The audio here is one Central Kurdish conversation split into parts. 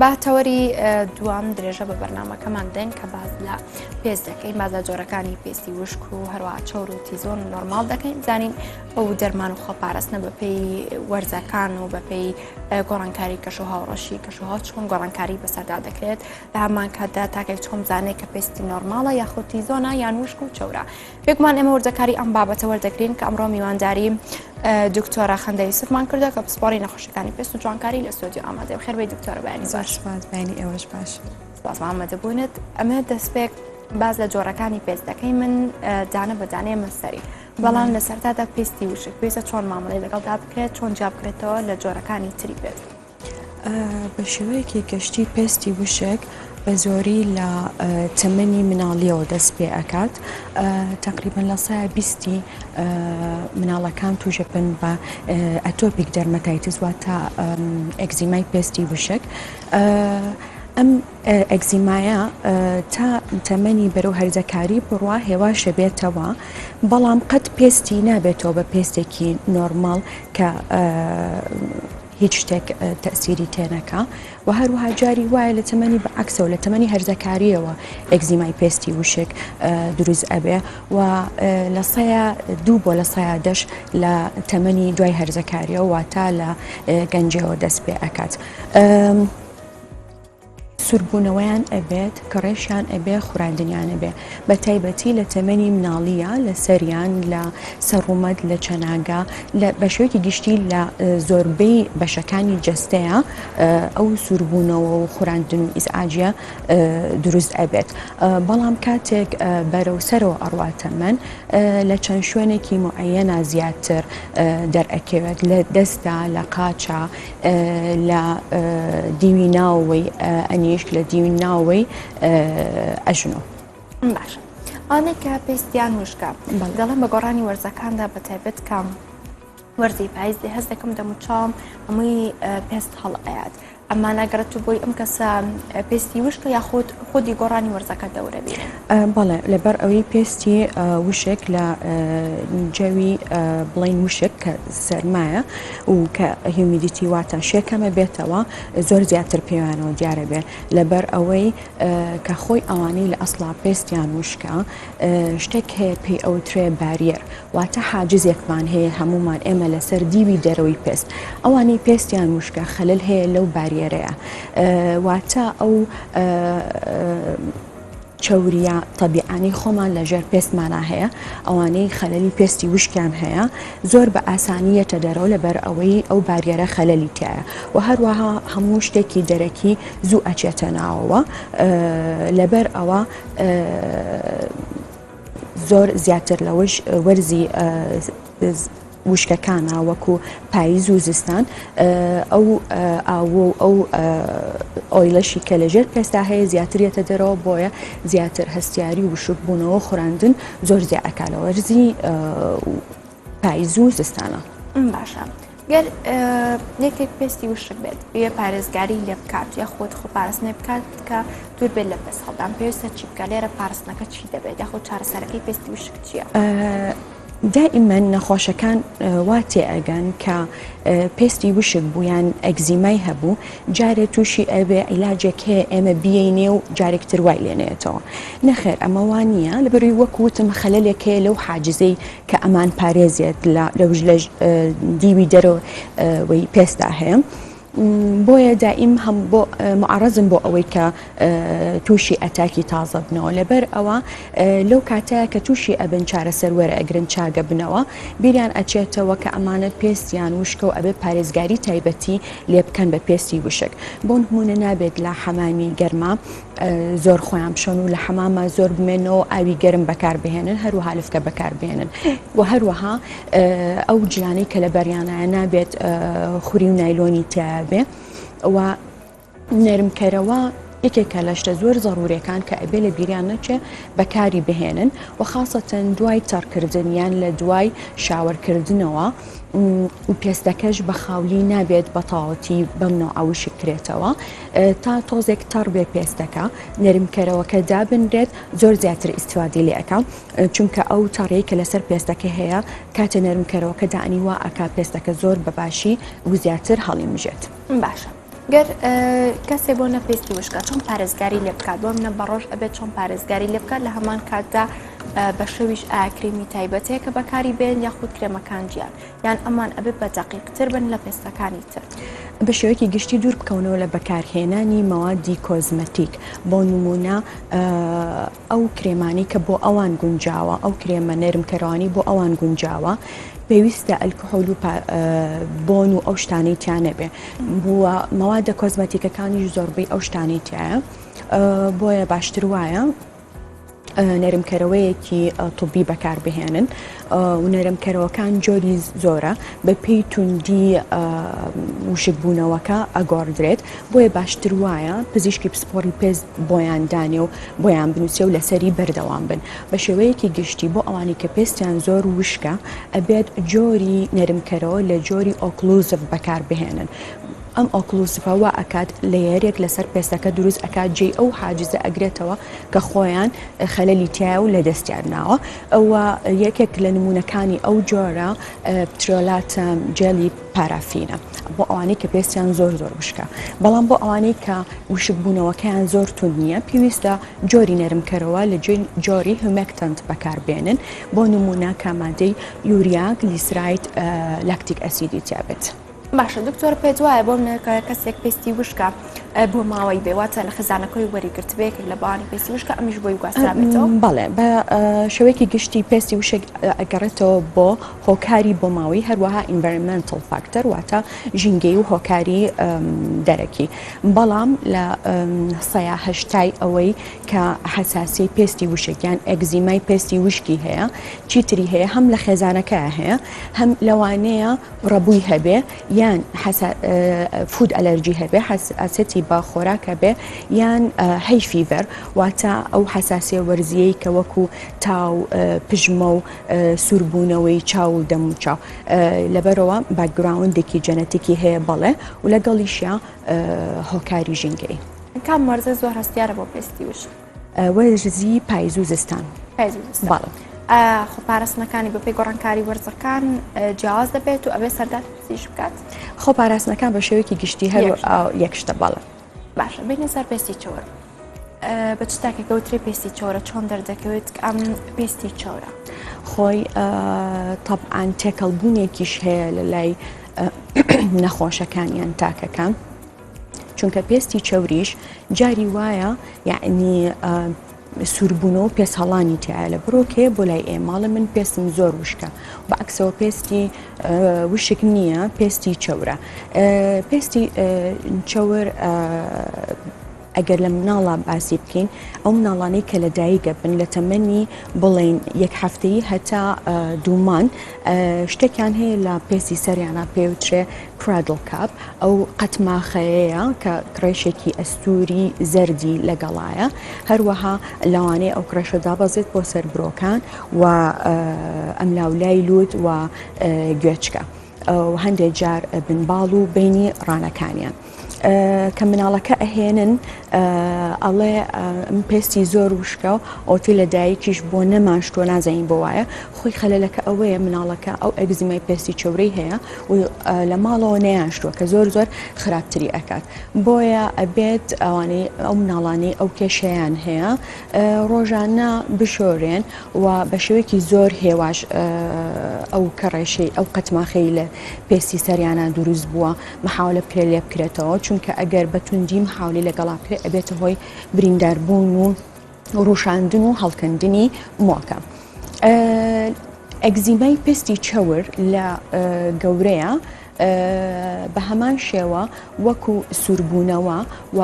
با تەوەری دوام درێژە بە بەرنامەکەمان دێن کە باز لە پێست دەکەین باز لە جۆرەکانی پێستی وشک و هەروە چەور و تیزۆن نۆرمال دەکەین زانین ئەو دەرمان و خۆپارێزنە بەپێی وەرزەکان و بەپێی گۆڕانکاری کەش و هاوڕەشی کەشوها چۆن گۆڕانکاری بەسەردا دەکرێت لە هەمان کاتدا تاکێک چۆن زانێت کە پێستی نۆرماڵە یاخود تیزۆنە یان وشک و چەورە پێکمان ئێمە وەرزەکاری ئەم بابەتە وەردەگرین کە ئەمڕۆ میوانداری دکتۆرە خەندە یوسفمان کردە کە پسپۆڕی نەخۆشیەکانی پێست و جوانکاری لە استودیۆ ئامادە بخێر بێ دکتۆرە بەیانی باش بینی ئێوەش باش سپاس ئامادە بوونت ئەمە دەستپێک باز لە جۆرەکانی پێست دەکەی من دانە بەدانەیە من سەری بەڵام لە سەرتادا پێستی وشک پێویستە چۆن مامەڵەی لەگەڵدا بکرێت چۆن جا بکرێتەوە لە جۆرەکانی تری بێت بە شێوەیەکی گەشتی پێستی وشک بە زۆری لە تەمەنی مناڵیەوە دەست پێ ئەکات تقریبا لە سایە 20 مناڵەکان تووشە بن بە ئەتۆپیک دەرمەتایتس واتە ئەگزیمای پێستی وشک ئەم ئەگزیمایە تا تەمەنی بەرەو هەرزەکاری بڕوا هێواشە بێتەوە بەڵام قەت پێستی نابێتەوە بە پێستێکی نۆرماڵ کە هیچ شتێک تەسیری تێنەکە و هەروەها جاری وایە لە تەمەنی بەعکسەوە لە تەمەنی هەرزەکاریەوە ئەگزیمای پێستی وشک دروست ئەبێ و لە سایە 2 بۆ لە سایە 10 لە تەمەنی دوای هەرزەکاریەوە واتە لە گەنجەوە دەست پێ ئەکات. سوربوونەوەیان ئەبێت کڕێشیان ئەبێ خوراندنیان ئەبێ بە تایبەتی لە تەمەنی مناڵیە لە سەریان لە سەرڕوومەت لە چەناگا بە شێوەیەکی گشتی لە زۆربەی بەشەکانی جەستەیە ئەو سوربوونەوە و خوراندن و ئیزعاجیە دروست ئەبێت بەڵام کاتێک بەرەوسەرەوە ئەڕواتە من لە چەند شوێنێکی معەنە زیاتر دەرئەکەوێت لە دەستا لە قاچە لە دیوی ناوەوەی ئەنیش لە دیوی ناوەی ئەژنۆ باش ئەوانەی کە پێستیان وشکە دەڵێن بە گۆڕانی وەرزەکاندا بە تایبەت کام وەرزی پاییزی هەست دەکەم دەموچاوم هەمووی پێست هەڵ ئەیات ئەمە ناگەڕێت بۆی ئەم کەسە پێستی وشکە یاخود خودی گۆڕانی وەرزەکە دەورە بێت بەڵێ لەبەر ئەوەی پێستی وشک لە جەوی بڵین وشک کە سەرمایە و کە هیومیدیتی واتە شێکەمە بێتەوە زۆر زیاتر پێوانەوە دیارە بێ لەبەر ئەوەی کە خۆی ئەوانەی لە ئەسڵا پێستیان وشکە شتێک هەیە پێی ئەوترێ باریر واتە حاجزێکمان هەیە هەمومان ئێمە لەسەر دیوی دەرەوەی پێست ئەوانەی پێستیان وشکە خەلل هەیە لەو باریێرەیە واتە ئەو چەوریە تەبیعانی خۆمان لەژێر پێستمانە هەیە ئەوانەی خەلەلی پێستی وشکیان هەیە زۆر بە ئاسانیەتە دەرەوە لەبەر ئەوەی ئەو باریێرە خەلەلی تایە و هەروەها هەموو شتێکی دەرەکی زوو ئەچێتە ناوەوە لەبەر ئەوە زۆر زیاتر لەوەش وەرزی وشکەکانە وەکو پاییز و زستان ئەو ئاوە و ئەو ئۆیلەشی کە لەژێر پێستا هەیە زیاترێتە دەرەوە بۆیە زیاتر هەستیاری وشک بوونەوە خوراندن زۆر زیاترەکە لە وەرزی پاییز و زستانە باشە گەر یەکێک پێستی وشک بێت بێ پارێزگاری لێ بکات یاخود خۆپارێزنێ بکات کە دوور بێت لە پێست هەڵدان پێویستە چی بکە لێرە پارێزنەکە چی دەبێت یاخود چارەسەرەکەی پێستی وشک چییە؟ دائما نەخۆشەکان وا تێئەگەن کە پێستی وشک بوویان ئەگزیمای هەبوو جارێ تووشی ئەبێ عیلاجێک هەیە ئێمە بیەینێ و جارێکتر وای لێنێتەوە نەخێر ئەمە وان نییە لەبەروی وەکوتم خەلەلێک هەیە لەو حاجزەی کە ئەمان پارێزێت لە دیوی دەرەوەی پێستا هەیە بۆیە دائیم هەم بۆ معرەزم بۆ ئەوەی کە تووشی ئەتاکی تازە بنەوە لەبەر ئەوە لەو کاتەیە کە تووشی ئەبن چارەسەر وەرە ئەگرن چاگە بنەوە بیریان ئەچێتەوە کە ئەمانە پێستیان وشکە و ئەبێ پارێزگاری تایبەتی لێ بکەن بە پێستی وشک بۆ نمونە نابێت لە حەمامی گەرما زۆر خۆیان بشۆن و لە حەمامە زۆر بمێنەوە ئاوی گەرم بەکاربهێنن هەروەها لفکە بەکاربهێنن و هەروەها ئەو جیانەی کە لە بەریانایە نابێت خوری و نایلۆنی تیابێ و نەرمکەرەوە یەکێکە لە شتە زۆر زەڕوریەکان کە ئەبێ لە بیریان نەچێ بەکاری بهێنن و خاصەتەن دوای تەڕکردن یان لە دوای شاوەرکردنەوە و پێستەکەش بە خاولی نابێت بە تاوەتی بەمنەوە ئەوشی کرێتەوە تا تۆزێک تەڕ بێ پێستەکە نەرمکەرەوەکە دابنرێت زۆر زیاتر ئیسیفادە لێ ئەەکە چونکە ئەو تەڕەیە کە لەسەر پێستەکە هەیە کاتە نەرمکەرەوەکە دانی وا ئەکا پێستەکە زۆر بەباشی و زیاتر هەڵی مژێت باشە گەر کەسێ بۆ نەپێستی وشکە چۆن پارێزگاری لێ بکات بۆ منە بەڕۆژ ئەبێت چۆن پارێزگاری لێ بکات لە هەمان کاتدا بە شەویش ئاکریمی تایبەتەیە کە بەکاری بێن یاخود کرێمەکان گیان یان ئەمان ئەبێت بە دەقیقتر بن لە پێستەکانی تر. بە شێوەیەکی گشتی دوور بکەونەوە لە بەکارهێنانی مەوادی کۆزمەتیک بۆ نمونە ئەو کرێمانی کە بۆ ئەوان گونجاوە ئەو کرێمە نەرمکەرانی بۆ ئەوان گونجاوە پێویستە ئەلکۆهۆل و بۆن و ئەو شتانەی تیانە بێ بووە مەوادە کۆزمەتیکەکانی زۆربەی ئەو شتانی تایە بۆیە باشتر وایە نەرمکەرەوەیەکی توبی بەکاربهێنن و نەرمکەرەوەکان جۆری زۆرە بە پێی توندی وشک بوونەوەکە ئەگۆڕدرێت بۆیە باشتر وایە پزیشکی پسپۆڕی پێست بۆیان دانێ و بۆیان بنووسێ و لەسەری بەردەوام بن بە شێوەیەکی گشتی بۆ ئەوانی کە پێستیان زۆر وشکە ئەبێت جۆری نەرمکەرەوە لە جۆری ئۆکلوزف بەکاربهێنن. ئەم ئۆکلوسفەوە ئەکات لەیەرێک لەسەر پێستەکە دروست ئەکات جێی ئەو حاجزە ئەگرێتەوە کە خۆیان خەلەلی تایە و لە دەستیان ناوە ئەوە یەکێک لە نمونونەکانی ئەو جۆرە پترۆلاتە جێلی پارافینە بۆ ئەوانەی کە پێستیان زۆر بشکە بەڵام بۆ ئەوانەی کە وشک بوونەوەکەیان زۆر تون نییە پێویستە جۆری نەرمکەرەوە لە جۆری هومێکتەنت بەکاربێنن بۆ نمونە کامادەی یوریا گلیسرایت لاکتیک ئەسیدی تیابێت. باشە دکتۆر پێت وایە بۆ کەسێک پێستی وشکە بۆ ماوەی بێواتە لە خزانەکەی وەریگرت بێکێک لە بەوانی پێستی وشکە ئەمیش بۆی گواسترابێتەوە؟ بەڵێ بە شێوەیەکی گشتی پێستی وشک ئەگەڕێتەوە بۆ هۆکاری بۆ ماوەی هەروەها ئینڤایرۆنمنتال فاکتەر واتە ژینگەی و هۆکاری دەرەکی بەڵام لە سەیە هەشتای ئەوەی کە حەساسی پێستی وشکیان ئەگزیمای پێستی وشکی هەیە چیتری هەیە هەم لە خێزانەکە هەیە هەم لەوانەیە ڕەبووی هەبێ یان فود ئەلەرجی هەبێ حساسەتی بە خۆراکە بێ یان هەی فیڤەر واتە ئەو حساسیە وەرزیەی کە وەکو تاو پژمە و سووربوونەوەی چاو و دەم و چاو لەبەرەوە باکگراوندێکی جەنەتیکی هەیە بەڵێ و لەگەڵیشە هۆکاری ژینگەی. کام وەرزە زۆر هەستیارە بۆ پێستی وشک؟ وەرزی پاییز و زستان. بەڵێ خۆ پاراستنەکانی بە پێی گۆڕانکاری وەرزەکان جیاواز دەبێت و ئەبێ سەردات پزیش بکات؟ خۆ پاراستنەکان بە شێوەیەکی گشتی هەر یەک شتە بەڵێ. باشە بینە سەر پێستی چۆر بە چ تاکە گەوتری پێستی چۆرە چۆن دەردەکەوێت ئەم پێستی چۆرە؟ خۆی تەبعاان تێکەڵبوونێکیش هەیە لە لای نەخۆشەکانیان تاکەکان چونکە پێستی چەوریش جاری وایە یعنی سووربوونەوە پێست هەڵانی تایە لە بڕۆکێ بۆ لای ئێماڵە من پێستم زۆر وشکە بە عکسەوە پێستی وشک نییە پێستی چەورە پێستی چەور ئەگەر لە مناڵە باسی بکەین ئەو مناڵانەی کە لە دایکە بن لە تەمەنی بڵێن یەک هەفتەیی هەتا دوومان شتێکیان هەیە لە پێستی سەریانە پێوترێ کرادل کاپ ئەو قەتماخەیەیە کە کڕێشێکی ئەستوری زەردی لەگەڵایە هەروەها لەوانەیە ئەو کڕێشە دابەزێت بۆ سەر برۆکان و ئەملاولای لوت و گوێچکە و هەندێک جار بنباڵ و بینی ڕانەکانیان. کە مناڵەکە ئەهێنن ئەڵێ پێستی زۆر وشکە و ئۆتی لە دایکیش بۆ نەماشتۆ نازانین بۆ وایە خۆی خەلەلەکە ئەوەیە مناڵەکە ئەو ئەگزیمای پێستی چەورەی هەیە و لە ماڵەوە نەیانشتووە کە زۆر خراپتری ئەکات بۆیە ئەبێت ئەوانەی ئەو مناڵانەی ئەو کێشەیان هەیە ڕۆژانە بشۆرێن و بە شێوەیەکی زۆر هێواش ئەو کەڕێشەی ئەو قەتماخەی لە پێستی سەریانە دروست بووە محاولە بکرێت لێ بکرێتەوە چونکە ئەگەر بە توندی محاولی لەگەڵا بکرێت ئەبێتە هۆی برینداربوون و ڕوشاندن و هەڵکەندنی مۆکە. ئەگزیمای پێستی چەور لە گەورەیە بە هەمان شێوە وەکو سووربوونەوە و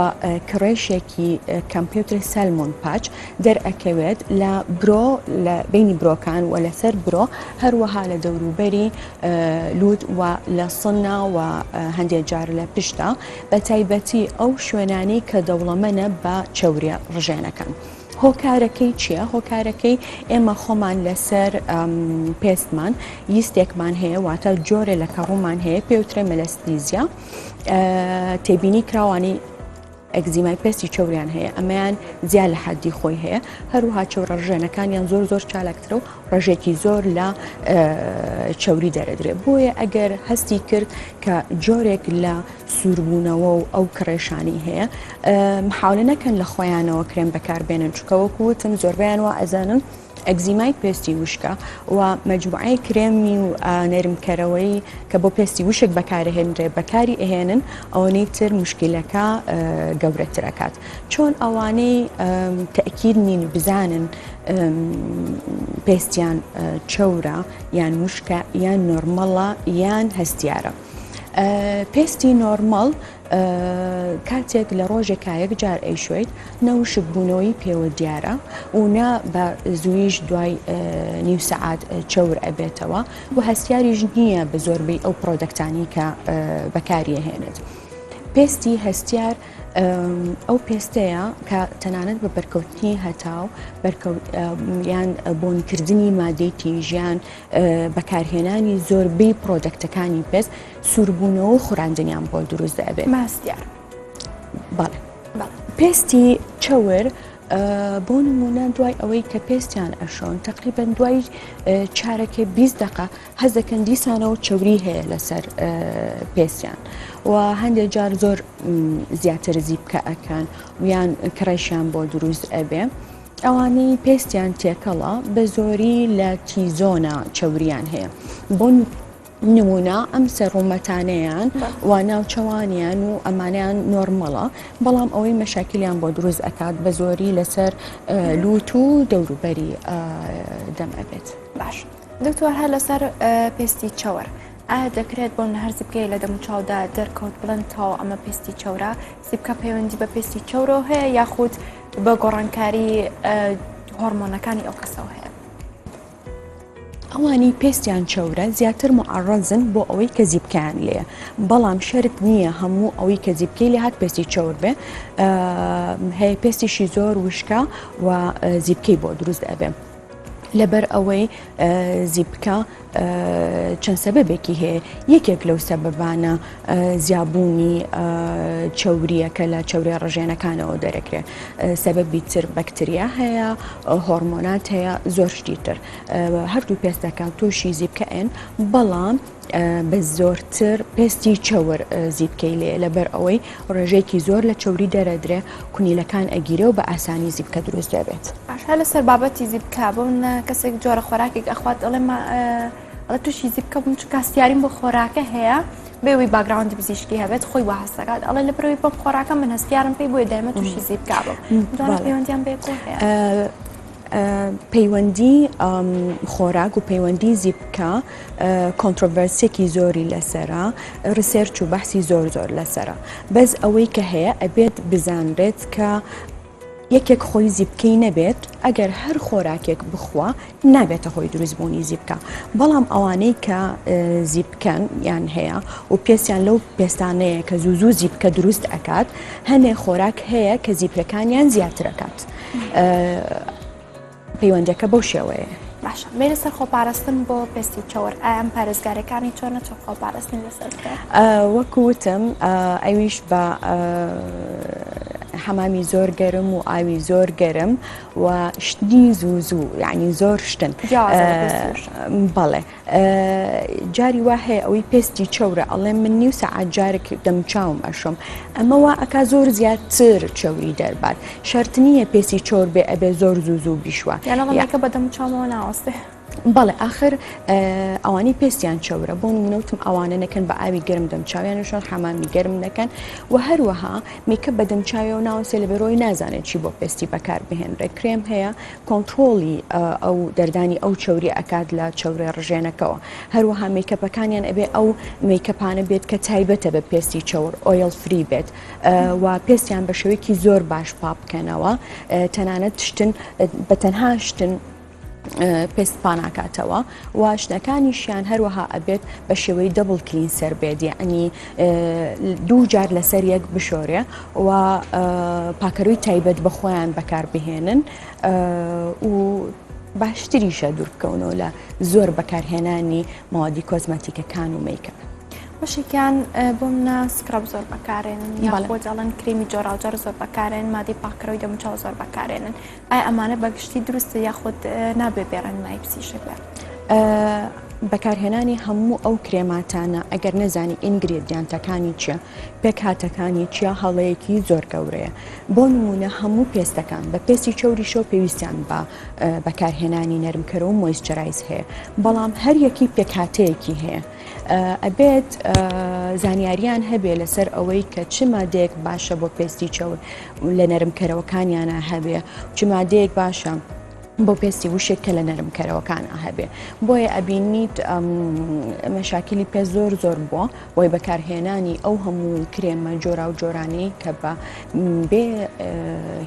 کڕێشێکی کەمپیوتر سەلمۆن پاچ دەرئەکەوێت لە برۆ لە بینی برۆکان و لەسەر برۆ هەروەها لە دەوروبەری لوت و لە سنە و هەندێک جار لە پشتە بە تایبەتی ئەو شوێنانەی کە دەوڵەمەنە بە چەوریە ڕژێنەکان. هۆکارەکەی چییە؟ هۆکارەکەی ئێمە خۆمان لەسەر پێستمان یستێکمان هەیە واتە جۆرە لە کەڕوومان هەیە پێوترێ مەلەستیزیا تێبینی کراوانی ئەگزیمای پێستی چەوریان هەیە ئەمەیان زیاد لە حەدی خۆی هەیە هەروها چەورە ڕژێنەکانیان زۆر چالاکترە و ڕژێکی زۆر لە چوری دەرەدرێ بۆیە ئەگەر هەستی کرد کە جۆرێک لە سووربوونەوە و ئەو کڕێشانی هەیە محاولە نەکەن لە خۆیانەوە کرێم بەکاربێنن چکە وەکوتم زۆربیان وا ئەزانن ئەگزیمای پێستی وشکە و مەجموعەی کرێمی و نێرمکەرەوەی کە بۆ پێستی وشک بەکارهێنرێ بەکاری ئەهێنن ئەوەی تر مشکلەکە گەورەترەکات چۆن ئەوانەی تەکید نین بزانن پێستیان چەورە یان وشکە یان نۆرمەڵە یان هەستیارە. پێستی نۆرمەڵ کاتێک لە ڕۆژێکا یەک جار ئەیشوێت نەوشک بوونەوەی پێوە دیارە و نە بە زوویش دوای نیو سەعات چەور ئەبێتەوە و هەستیاریش نییە بە زۆربەی ئەو پرۆدەکتانی کە بەکاریهێنێت. پێستی هەستیار ئەو پێستەیە کە تەنانەت بە بەرکەوتنی هەتاو یان بۆنکردنی مادەی تیژیان بەکارهێنانی زۆربەی پرۆدەکتەکانی پێست سووربوونەوە و خوراندنیان بۆ دروست دەبێت. ماستیار بەڵێ پێستی چەور بۆ نمونە دوای ئەوەی کە پێستیان ئەشۆن تقریبەن دوای چارەکێ 20 دقە هەز دەکەن دیسانەوە چەوری هەیە لەسەر پێستیان و هەندێک جار زۆر زیاتر زیبکە ئەکەن ویان کڕێشیان بۆ دروست ئەبێ ئەوانەی پێستیان تێکەڵە بە زۆری لە تیزۆنە چەوریان هەیە بۆ نمونە ئەم سەرڕوومەتانەیان و ناوچەوانیان و ئەمانیان نۆرمەڵە بەڵام ئەوەی مەشاکلیان بۆ دروست ئەکات بە زۆری لەسەر لووت و دەوروبەری دەم ئەبێت. باش دکتۆر هەر لەسەر پێستی چەوەر ئایا دەکرێت بۆ هەر زیبکەی لە دەموچاودا دەرکەوت بڵندەوە ئەمە پێستی چەورە زیبکە پەیوەندی بە پێستی چەورۆ هەیە یاخود بە گۆڕانکاری هۆرمۆنەکانی ئەو کەسەوە هەیە؟ ئەوانی پێستیان چەورە زیاتر معڕەزن بۆ ئەوەی کە زیبکەیان لێە بەڵام شەرت نییە هەموو ئەوەی کە زیبکەی لێ هات پێستی چەور بێ هەیە پێستیشی زۆر وشکە و زیبکەی بۆ دروست ئەبێ لەبەر ئەوەی زیبکە چەند سەبەبێکی هەیە یەکێک لەو سەبەبانە زیابوونی چەوریەکە لە چەوری ڕژێنەکانەوە دەرەکرێت سەبەبی تر بەکتریا هەیە هۆرمۆنات هەیە زۆر شتی تر هەردوو پێستەکان تۆشی زیبکەن بەڵام بە زۆرتر پێستی چەور زیبکەی لێ لەبەر ئەوەی ڕێژەیەکی زۆر لە چەوری دەرەدرێ کونیلەکان ئەگیرێ و بە ئاسانی زیبکە دروست دەبێت. ئاشا لەسەر بابەتی زیبکە بۆ کەسێک جۆرە خۆراکێک ئەخوات ئەڵێ تووشی زیبکە بووم چکە هەستیاریم بۆ خۆراکە هەیە بێەوەی باگراوندی پزیشکی هەبێت خۆی وا هەستەکات ئەڵێ لەبەرەوەی بەم خۆراکە من هەستیارم پێی بۆیە دایمە تووشی زیبکە بوو دوانە پەیوەندیان بێکۆ هەیە. پەیوەندی خۆراک و پەیوەندی زیبکە کۆنترۆڤەرسێکی زۆری لەسەرە ڕسێرچ و بەحسی زۆر لەسەرە بەس ئەوەی کە هەیە ئەبێت بزانرێت کە یەکێک خۆی زیبکەی نەبێت ئەگەر هەر خۆراکێک بخوا نابێتە خۆی دروستبوونی زیبکە بەڵام ئەوانەی کە زیبکەن یان هەیە و پێستیان لەو پێستانەیە کە زوو زیبکە دروست ئەکات هەنێ خۆراک هەیە کە زیبکەکانیان زیاترەکات پەیوەندەکە بەو شێوەیە. باشە مێ لەسەر خۆپاراستن بۆ پێستی چەور ئەم پارێزگارەکانی چۆنە چۆن خۆپاراستنی لەسەر وەکوتم ئەویش بە حەمامی زۆر گەرم و ئاوی زۆر گەرم و شتنی زوو یعنی زۆر شتن بەڵێ جاری وا هەیە ئەوەی پێستی چەورە ئەڵێ من نیو سەعات جارێک دەمچاوم ئەشۆم ئەمەوە ئەکا زۆر زیاتر چەوری دەربات شەرت نییە پێستی چۆر بێ ئەبێ زۆر زوو بیشوە یانەڵەکە بە دەمچاومەوە ناوەستێ بەڵێ آخر ئەوانی پێستیان چەورە بۆ نمونەوتم ئەوانە نەکەن بە ئاوی گەرم دەمچاویانشان حەمامی گەرم نەکەن و هەروەها میکە بە دەمچاوی و ناوەسێ لە بەرۆی نازانێت چی بۆ پێستی بەکار بهێنرێ کرێم هەیە کۆنتترۆلی ئەو دەردانی ئەو چەوری ئەکات لە چەورە ڕژێنەکەەوە هەروەها میکەپەکانیان ئەبێ ئەو میکەپانە بێت کە تایبەتە بە پێستی چەور ئۆیل فری بێت و پێستیان بە شێوەیەکی زۆر باش پاپکەنەوە تەنانەت شتن بە تەنها شتن پێست پاناکاتەوە و شتەکانیشیان هەروەها ئەبێت بە شێوەی دەبڵ کلینسەر بێت یعنی دوو جار لەسەر یەک بشۆرێ و پاکەروی تایبەت بە خۆیان بەکاربهێنن و باشتریشە دووربکەونەوە لە زۆر بەکارهێنانی ماوەدی کۆزمەتیکەکان و میکەپ. بەشێکیان بۆ منە سکراب زۆر بەکارێنن یاخۆ جاڵەن کریمی جۆراوجار زۆر بەکارێن مادی پاکەرەوەی دەموچاو زۆر بەکارێنن ئایا ئەمانە بەگشتی دروستە یاخود نابێ بێڕەن مای پزیشک بێت؟ بەکارهێنانی هەموو ئەو کرێماتانە ئەگەر نەزانی ئینگریدیانتەکانی چیە پێکهاتەکانی چیا هەڵەیەکی زۆر گەورەیە بۆ نمونە هەموو پێستەکان بە پێستی چەوری شەو پێویستیان بە بەکارهێنانی نەرمکەرە و مۆیسچرایز هەیە بەڵام هەر یەکی پێکهاتەیەکی هەیە ئەبێت زانیاریان هەبێ لەسەر ئەوەی کە چ مادەیەک باشە بۆ پێستی چەور لە نەرمکەرەوەکانیانە هەبێ چ مادەیەک باشە بۆ پێستی وشێک کە لە نەرمکەرەوەکانە هەبێ بۆیە ئەبینیت مەشاکلی پێ زۆر بووە بۆی بەکارهێنانی ئەو هەموو کرێمە جۆرا و جۆرانەی کە بە بێ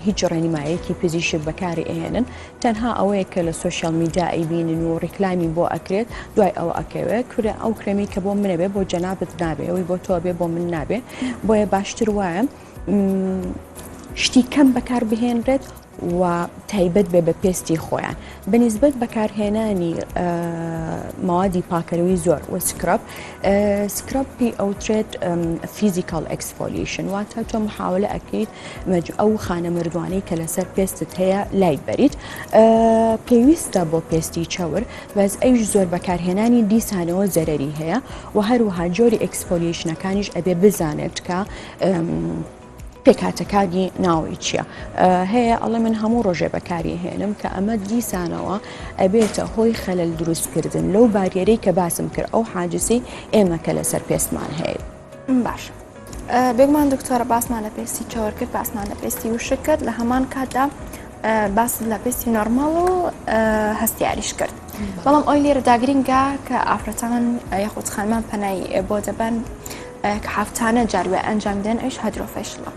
هیچ ڕێنیمایەکی پزیشک بەکاری ئێنن تەنها ئەوەیە کە لە سوۆشیال میدیا ئەیبینن و ڕیکلامی بۆ ئەکرێت دوای ئەوە ئەکەوێت کورە ئەو کرێمی کە بۆ منە بێ بۆ جەنابەت نابێ ئەوی بۆ تۆ بێ بۆ من نابێ بۆیە باشتر وایە شتی کەم بەکار بهێنرێت و تایبەت بێ بە پێستی خۆیان بەنسبەت بەکارهێنانی ماوادی پاکەروی زۆر و سکراپی ئەوترێت فیزیکال ئەکسفۆلیشن واتە تۆ محاولە ئەکەیت ئەو خانە مردوانەی کە لەسەر پێستت هەیە لای بەریت پێویستە بۆ پێستی چەور بەس ئەوش زۆر بەکارهێنانی دیسانەوە زەرەری هەیە و هەروەها جۆری ئەکسفۆلیشنەکانیش ئەبێ بزانێت کە پێکهاتەکانی ناوی چییە هەیە ئەڵێ من هەموو ڕۆژێ بەکاری هێنم کە ئەمە دیسانەوە ئەبێتە هۆی خەلەل دروستکردن لەو بارێرەی کە باسم کرد ئەو حاجسی ئێمە کە لەسەر پێستمان هەیە باش بێگومان دکتۆرە باسمان لە پێستی چاوەڕ کرد باسمان لە پێستی وشک کرد لە هەمان کاتدا باس لە پێستی نۆرماڵ و هەستیاریش کرد بەڵام ئەوی لێرە داگرینگە کە ئافرەتان یاخود خانمان پەنای بۆ دەبەن کە هەفتانە جاروێ ئەنجام دێن ئەوش هایدرۆفێشڵە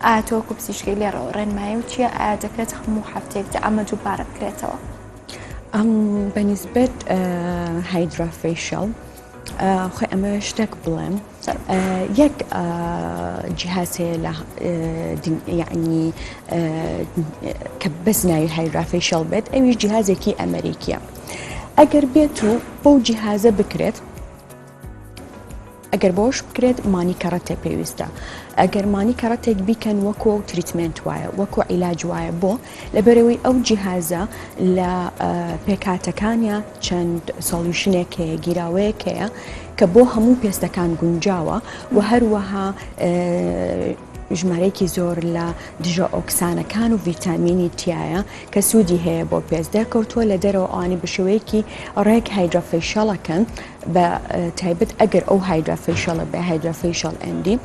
ئایا تۆکو پزیشکی لێرە ڕێنمایی و چییە ئایا دەکرێت هەموو هەفتێکدا ئەمە دووبارە بکرێتەوە بەنسبەت هایدرۆفێشڵ خۆی ئەمە شتێک بڵێم یەک جیهاز هەیە لە یعنی کە بەس ناوی هایدرۆفێشڵ بێت ئەویش جیهازێکی ئەمریکیە ئەگەر بێت و بەو جیهازە بکرێت ئەگەر بۆش بکرێت مانی کەڕەتێ پێویستە ئەگەر مانی کەڕەتێک بیکەن وەکو تریتمنت وایە وەکو عیلاج وایە بۆ لەبەرەوەی ئەو جیهازە لە پێکاتەکانیە چەند سۆلیوشنێک هەیە گیراوەیەک هەیە کە بۆ هەموو پێستەکان گونجاوە و هەروەها ژمارەیەکی زۆر لە دژە ئۆکسانەکان و ڤیتامینی تایە کە سوودی هەیە بۆ پێست دەرکەوتووە لە دەرەوە ئەوانی بشێوەیەکی ڕێک هایدرۆفێشڵەکەن بە تایبەت ئەگەر ئەو هایدرۆفێشڵە بە هایدرۆفێشڵ ئەندی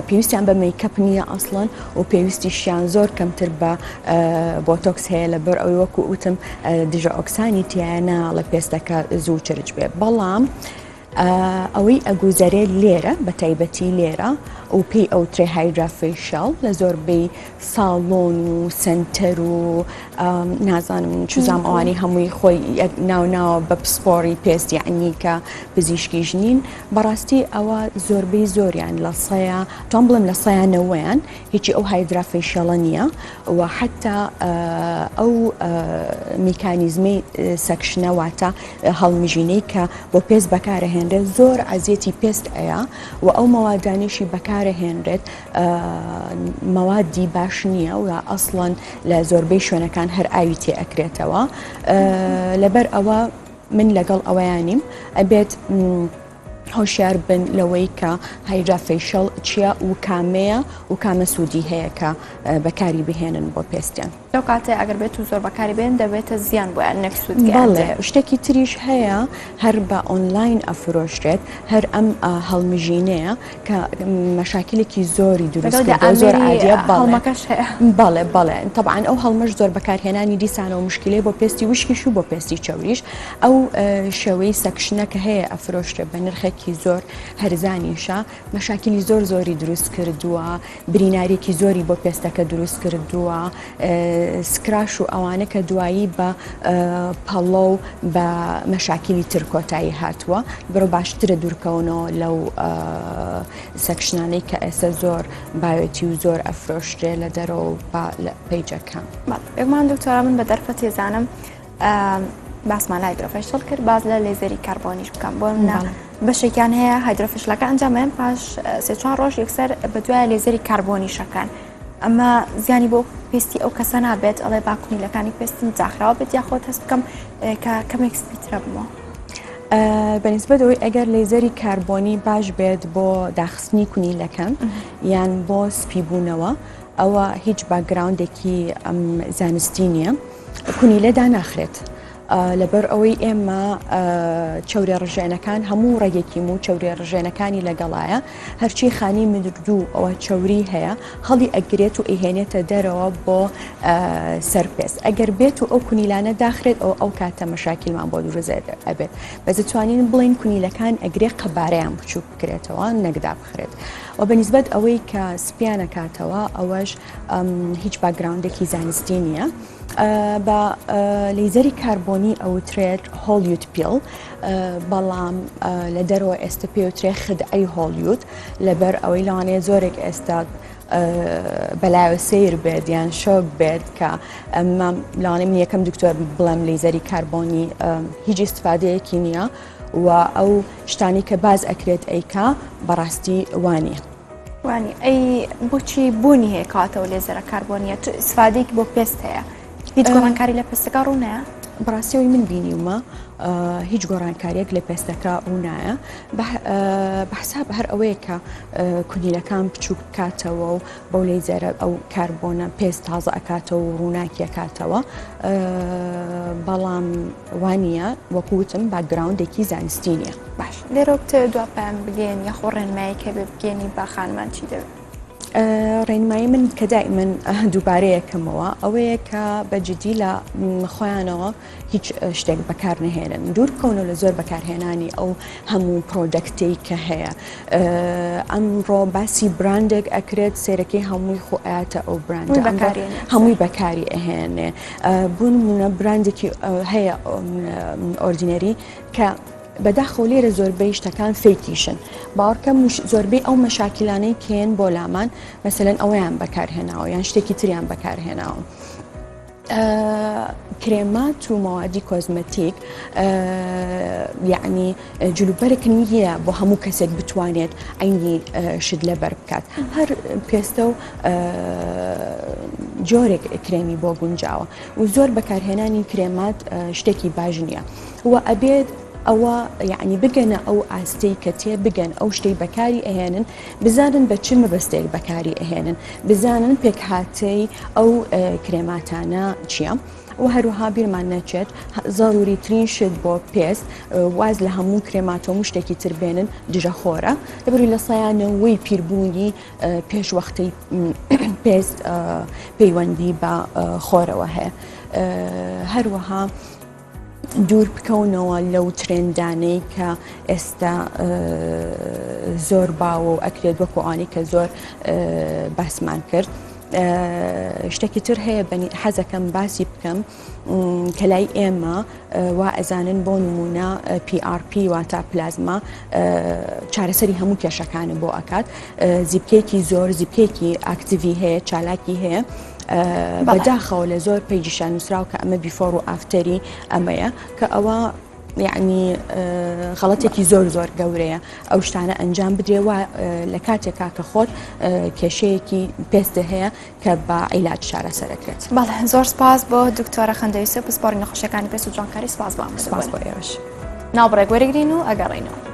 پێویستیان بە میکەپ نییە ئەسڵەن و پێویستیشیان زۆر کەمتر بە بۆتۆکس هەیە لەبەر ئەوی وەکو وتم دژە ئۆکسانی تایە ناڵە پێستەکە زوو چرج بێ بەڵام ئەوەی ئەگوزارێ لێرە بە تایبەتی لێرە و پێی ئەو ترێ هایدرۆفێشڵ لە زۆربەی ساڵۆن و سنتەر و نازانم چوزام ئەوانی هەمووی خۆی ناوناوە بە پسپۆری پێست یعنی کە پزیشکیش نین بەڕاستی ئەوە زۆربەی زۆریان لە سەیە تۆم بڵم لە سەیانەوەیان هیچی ئەو هایدرۆفێشڵە نییە و حتا ئەو میکانیزمی سەکشنەواتە هەڵمژینەی کە بۆ پێست بەکارەهێنرێت زۆر عەزیەتی پێست ئەیە و ئەو مەوادانیشی بەکارەهێنرێت مەوادی باش نییە و ئەسڵەن لە زۆربەی شوێنەکان هەر ئاوی تێ ئەکرێتەوە لەبەر ئەوە من لەگەڵ ئەوەیانیم ئەبێت هۆشیار بن لەوەی کە هایدرۆفێشڵ چییە و کامەیە و کامە سوودی هەیە کە بەکاری بهێنن بۆ پێستیان لەو کاتێ ئەگەر بێت و زۆر بەکاری بێن دەبێتە زیان بۆیان نەکسود بەڵێ شتێکی تریش هەیە هەر بە ئۆنلاین ئەفرۆشرێت هەر ئەم هەڵمژینەیە کە مەشاکلێکی زۆری دروست زۆر عادیە بەڵێ طبعاً ئەو هەڵمەش زۆر بەکارهێنانی دیسانەوە مشکلەی بۆ پێستی وشکیش و بۆ پێستی چەوریش ئەو شێوەی سەکشنە کە هەیە ئەفرۆشرێت بە نرخێکی زۆر هەرزانیشە مەشاکلی زۆری دروست کردووە برینارێکی زۆری بۆ پێستەکە دروست کردووە سکراش و ئەوانە کە دوایی بە پەڵۆ و بە مەشاکلی تر کۆتایی هاتووە بڕۆ باشترە دوورکەونەوە لەو سەکشنانەی کە ئێستا زۆر باوێتی و زۆر ئەفرۆشرێ لە دەرەوە پیجەکان بێگومان دکتۆرە من بە دەرفەت تێزانم باسمان هایدرۆفێشڵ کرد باز لە لێزەری کاربۆنیش بکەم بۆ منە بەشێکیان هەیە هایدرۆفێشڵەکە ئەنجامێن پاش 3-4 ڕۆژ یەکسەر بە دوای لێزەری کاربۆنیشەکان ئەمە زیانی بۆ پێستی ئەو کەسە نابێت ئەڵێ باکمیلەکانی پێستم جاخراوە بێت یاخۆت هەست بکەم کە کەمێک سپیترە بمەوە بەنسبەتەوەی ئەگەر لێزەری کاربۆنی باش بێت بۆ داخستنی کونیلەکەم یان بۆ سپیبوونەوە ئەوە هیچ باگراوندێکی زانستی نییە کونیلەدا ناخرێت. لەبەر ئەوەی ئێمە چەورێ ڕژێنەکان هەموو ڕێگێکیم و چەورێ ڕژێنەکانی لەگەڵایە هەرچی خانی مدردوو ئەوە چەوری هەیە هەڵی ئەگرێت و ئیهێنێتە دەرەوە بۆ سەرپێست ئەگەر بێت و ئەو کونیلانە داخرێت ئەو کاتە مەشاکیلمان بۆ دروزێت ئەبێت بەزتوانین بڵین کونیلەکان ئەگرێ قەبارەیان بچوو بکرێتەوە نەکدا بخرێت و بەنسبەت ئەوەی کە سپیانە کاتەوە ئەوەش هیچ باگراوندێکی زانستی نییە. بە لەیزەری کاربۆنی ئەوترێت هۆلیوود پیل بەڵام لە دەرەوە ئێستا پێوترێ خدعەی هۆلیوود لەبەر ئەوەی لەوانەیە زۆرێک ئێستا بەلایەوە سیر بێت یان شۆک بێت کە ئەمە لەوانەیە من یەکەم دکتۆر بڵێم لەیزەری کاربۆنی هیچ استفادەیەکی نییە و ئەو شتانی کە باز ئەکرێت ئەیکا بەڕاستی وانە. وانی ئەی بۆچی بوونی هەیە کاتەوە لێزەرە کاربۆنیە سفادێک بۆ پێست هەیە هیچ گۆڕانکاری لە پێستەکە ڕوونایە؟ بەڕاستیەوەی من بینیومە هیچ گۆڕانکاریەک لە پێستەکە ڕوونایە بەحساب هەر ئەوەیە کە کونیلەکان بچووک کاتەوە و بەو لەیزەرە ئەو کاربۆنە پێست تازە ئەکاتەوە و ڕووناکی ئەکاتەوە بەڵام وانە وەکوتم باگراوندێکی زانستی نییە. باش لێرە دوپیان بگەین یاخۆ ڕێنماییکە بێ بگەێنی با خانمان چی دەوێت؟ ڕێنمایی من کە دائیمەن دووبارەیەکەمەوە ئەوەیە کە بەجددی لە خۆیانەوە هیچ شتێک بەکار نهێنن دوور بکەونەوە لە زۆر بەکارهێنانی ئەو هەموو پرۆدەکتەی کە هەیە ئەمڕۆ باسی براندێک ئەکرێت سێرەکەی هەمووی خۆیاتە ئەو براندە هەمووی بەکاری ئەهێنێ بوونمونە براندێکی هەیە ئۆردینەری کە بەداخەوە لێرە زۆربەی شتەکان فێکیشن باوەڕکەم زۆربەی ئەو مەشاکیلانەی کێن بۆ لامان مەسەلەن ئەوەیان بەکارهێناوە یان شتێکی تریان بەکارهێناوە. کرێمات و ماوادی کۆزمەتیک یعنی جلوبەرێک نییە بۆ هەموو کەسێک بتوانێت عینی شت لەبەر بکات هەر پێستە و جۆرێک کرێمی بۆ گونجاوە و زۆر بەکارهێنانی کرێمات شتێکی باش نییە و ئەبێت ئەوە یعنی بگەنە ئەو ئاستەی کە تێ بگەن ئەو شتەی بەکاری ئەهێنن بزانن بە چ مەبەستێک بەکاری ئەهێنن بزانن پێکهاتەی ئەو کرێماتانە چییە و هەروەها بیرمان نەچێت زەروریترین شت بۆ پێست واز لە هەموو کرێماتۆ شتێکی تر بێنن دژەخۆرە لەبەروی لە سایانەوەی پیربوونی پێشوەختەی پێست پەیوەندی بە خۆرەوە هەیە هەروەها دوور بکەونەوە لەو ترێندانەی کە ئێستا زۆر باوە و ئەکرێت وەکوانی کە زۆر باسمان کرد شتێکی تر هەیە حەزەکەم باسی بکەم کە لای ئێمە وا ئەزانن بۆ نمونە PRP واتە پلازما چارەسەری هەموو کێشەکانە بۆ ئەکات زیبکێکی زۆر زیبکێکی ئاکتیڤی هەیە چالاکی هەیە بەداخەوە لە زۆر پێیجیشان نووسراو کە ئەمە بیفۆر و ئافتەری ئەمەیە کە ئەوە یعنی غەڵەتێکی زۆر زۆر گەورەیە ئەو شتانە ئەنجام بدرێەوە لە کاتێکا کە خۆت کێشەیەکی پێستە هەیە کە بە عیلاج چارەسەرەکرێت. بەڵێ زۆر سپاس بۆ دکتۆرە خەندەویسە پسپۆری نەخۆشیەکانی پێست و جوانکاری سپاس بۆ ئێوەش. سپاس بۆ ئێوەش. ناوبڕێک وەرەگرین و ئەگەڕێنەوە.